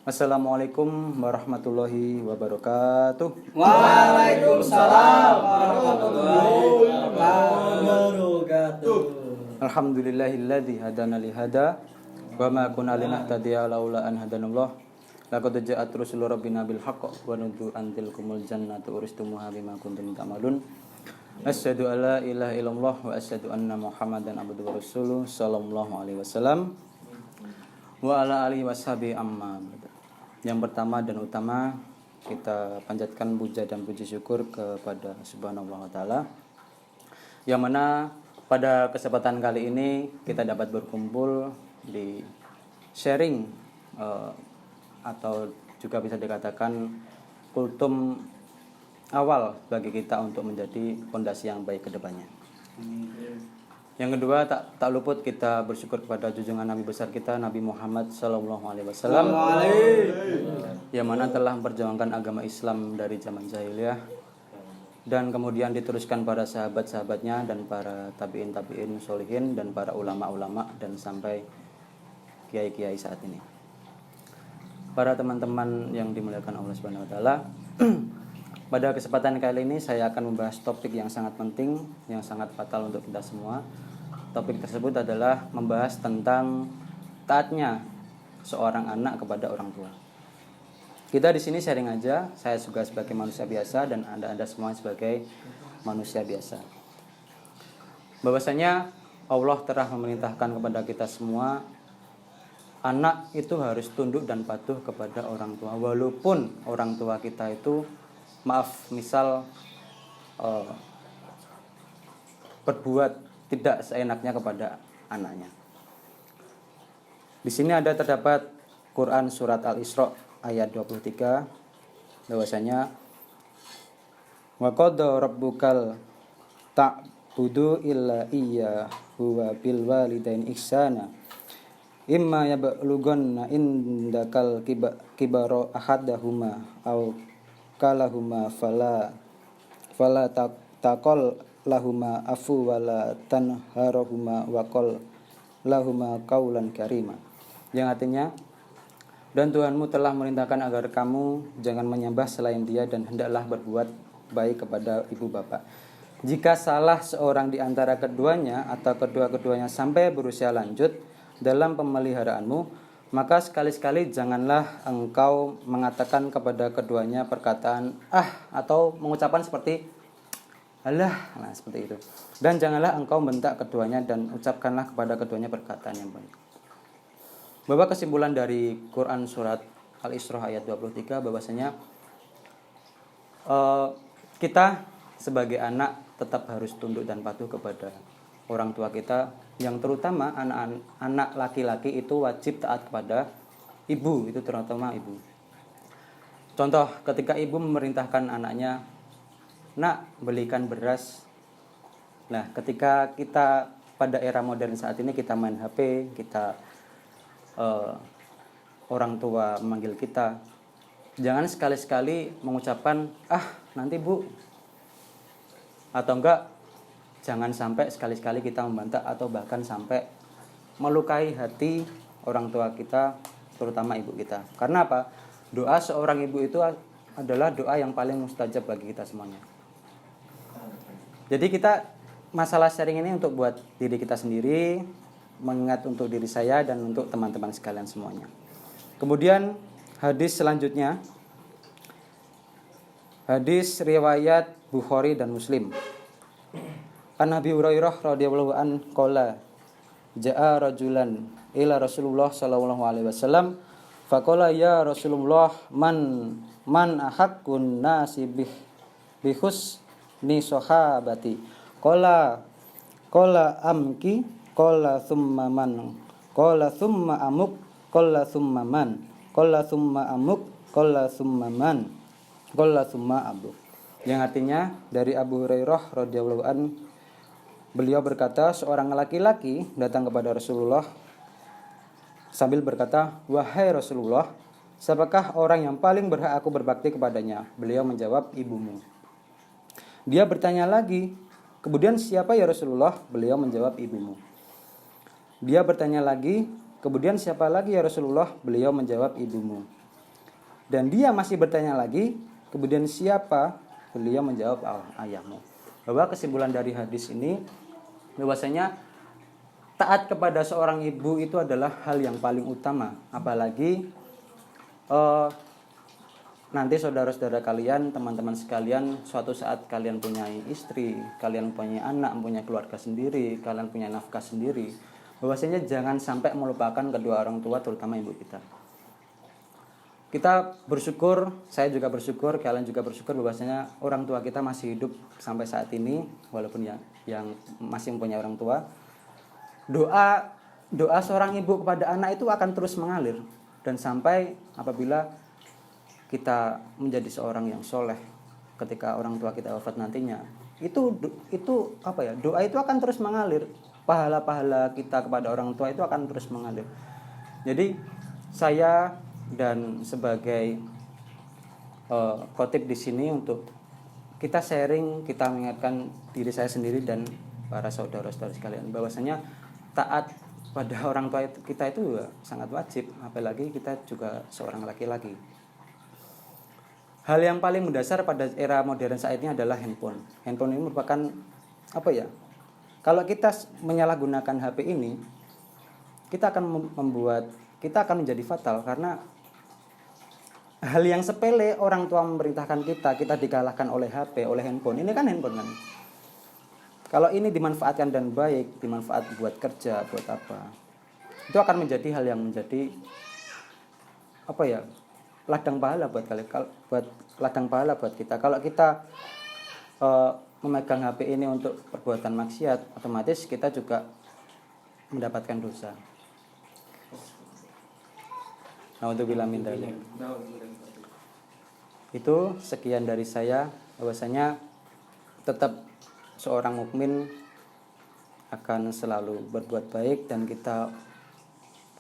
Assalamualaikum warahmatullahi wabarakatuh. Waalaikumsalam warahmatullahi wabarakatuh. Alhamdulillahilladzi hadana li hada wa ma kunna linahtadiya laula an hadanallah. Laqad ja'at rusul rabbina bil haqq wa nudu antil kumul jannatu uristumuha bima kuntum ta'malun. Asyhadu alla ilaha illallah wa asyhadu anna Muhammadan abduhu wa rasuluh sallallahu alaihi wasallam wa ala alihi washabi amma ba'du. Yang pertama dan utama, kita panjatkan puja dan puji syukur kepada Subhanahu wa taala, yang mana pada kesempatan kali ini kita dapat berkumpul di sharing atau juga bisa dikatakan kultum awal bagi kita untuk menjadi fondasi yang baik ke depannya. Yang kedua, tak luput kita bersyukur kepada junjungan Nabi besar kita, Nabi Muhammad SAW, yang mana telah memperjuangkan agama Islam dari zaman jahiliyah dan kemudian diteruskan para sahabat-sahabatnya dan para tabi'in sholihin dan para ulama-ulama dan sampai kiai-kiai saat ini. Para teman-teman yang dimuliakan Allah Subhanahu wa taala, pada kesempatan kali ini saya akan membahas topik yang sangat penting, yang sangat fatal untuk kita semua. Topik tersebut adalah membahas tentang taatnya seorang anak kepada orang tua. Kita di sini sharing aja, saya juga sebagai manusia biasa dan Anda semua sebagai manusia biasa. Bahwasanya Allah telah memerintahkan kepada kita semua, anak itu harus tunduk dan patuh kepada orang tua, walaupun orang tua kita itu misal berbuat tidak seenaknya kepada anaknya. Di sini terdapat Quran surat Al-Isra ayat 23, bahwasanya wa qadha rabbukal ta'budu illa iyyahu wa bil walidaini ihsana imma yablughanna indakal kibara ahadahuma aw kalahuma fala taqol lahuma afu wala tanharahuma wa qul lahuma qaulan karima, yang artinya, dan Tuhanmu telah merintahkan agar kamu jangan menyembah selain Dia dan hendaklah berbuat baik kepada ibu bapak. Jika salah seorang di antara keduanya atau kedua-keduanya sampai berusia lanjut dalam pemeliharaanmu, maka sekali-sekali janganlah engkau mengatakan kepada keduanya perkataan atau mengucapkan seperti alah, nah seperti itu. Dan janganlah engkau bentak keduanya dan ucapkanlah kepada keduanya perkataan yang baik. Bahwa kesimpulan dari Quran surat Al-Isra ayat 23 bahwasanya kita sebagai anak tetap harus tunduk dan patuh kepada orang tua kita, yang terutama anak laki-laki itu wajib taat kepada ibu, itu terutama ibu. Contoh, ketika ibu memerintahkan anaknya, nak, belikan beras. Nah, ketika kita pada era modern saat ini kita main HP, kita orang tua memanggil kita, jangan sekali-sekali mengucapkan nanti bu, atau enggak, jangan sampai sekali-sekali kita membantah atau bahkan sampai melukai hati orang tua kita, terutama ibu kita. Karena apa? Doa seorang ibu itu adalah doa yang paling mustajab bagi kita semuanya. Jadi kita masalah sharing ini untuk buat diri kita sendiri, mengingat untuk diri saya dan untuk teman-teman sekalian semuanya. Kemudian hadis selanjutnya, hadis riwayat Bukhari dan Muslim. An Abi Hurairah radhiyallahu an qala jaa rajulan ila Rasulullah sallallahu alaihi wasallam faqala ya Rasulullah man ahaqqun nasi bihus ni sahabati qala amki qala thumma man qala thumma amuk qala thumma man qala thumma amuk qala thumma man qala thumma abuk, yang artinya dari Abu Hurairah radhiyallahu an, beliau berkata, seorang laki-laki datang kepada Rasulullah sambil berkata, wahai Rasulullah, siapakah orang yang paling berhak aku berbakti kepadanya? Beliau menjawab, ibumu. Dia bertanya lagi, kemudian siapa ya Rasulullah? Beliau menjawab, ibumu. Dia bertanya lagi, kemudian siapa lagi ya Rasulullah? Beliau menjawab, ibumu. Dan dia masih bertanya lagi, kemudian siapa? Beliau menjawab, ayahmu. Bahwa kesimpulan dari hadis ini bahwasanya taat kepada seorang ibu itu adalah hal yang paling utama. Apalagi nanti saudara-saudara kalian, teman-teman sekalian, suatu saat kalian punya istri, kalian punya anak, punya keluarga sendiri, kalian punya nafkah sendiri, bahwasanya jangan sampai melupakan kedua orang tua, terutama ibu kita. Kita bersyukur, saya juga bersyukur, kalian juga bersyukur bahwasanya orang tua kita masih hidup sampai saat ini, walaupun yang masih mempunyai orang tua. Doa seorang ibu kepada anak itu akan terus mengalir, dan sampai apabila kita menjadi seorang yang soleh ketika orang tua kita wafat nantinya, itu doa itu akan terus mengalir, pahala-pahala kita kepada orang tua itu akan terus mengalir. Jadi saya dan sebagai khotib di sini untuk kita sharing, kita mengingatkan diri saya sendiri dan para saudara-saudara sekalian bahwasanya taat pada orang tua kita itu sangat wajib, apalagi kita juga seorang laki-laki. Hal yang paling mendasar pada era modern saat ini adalah handphone. Handphone ini merupakan kalau kita menyalahgunakan HP ini, kita akan menjadi fatal, karena hal yang sepele orang tua memerintahkan kita dikalahkan oleh HP, oleh handphone. Ini kan handphone kan. Kalau ini dimanfaatkan dan baik, dimanfaat buat kerja, buat apa, itu akan menjadi hal yang menjadi ladang pahala buat kalian, buat ladang pahala buat kita. Kalau kita memegang HP ini untuk perbuatan maksiat, otomatis kita juga mendapatkan dosa. Naudzubillah min dzalik. Itu sekian dari saya, bahwasanya tetap seorang mukmin akan selalu berbuat baik, dan kita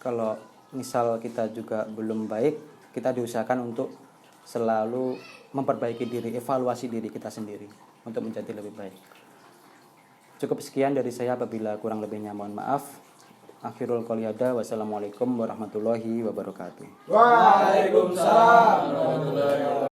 kalau misal kita juga belum baik, kita diusahakan untuk selalu memperbaiki diri, evaluasi diri kita sendiri untuk menjadi lebih baik. Cukup sekian dari saya, apabila kurang lebihnya mohon maaf. Akhirul qouli hadza, wassalamualaikum warahmatullahi wabarakatuh. Waalaikumsalam warahmatullahi wabarakatuh.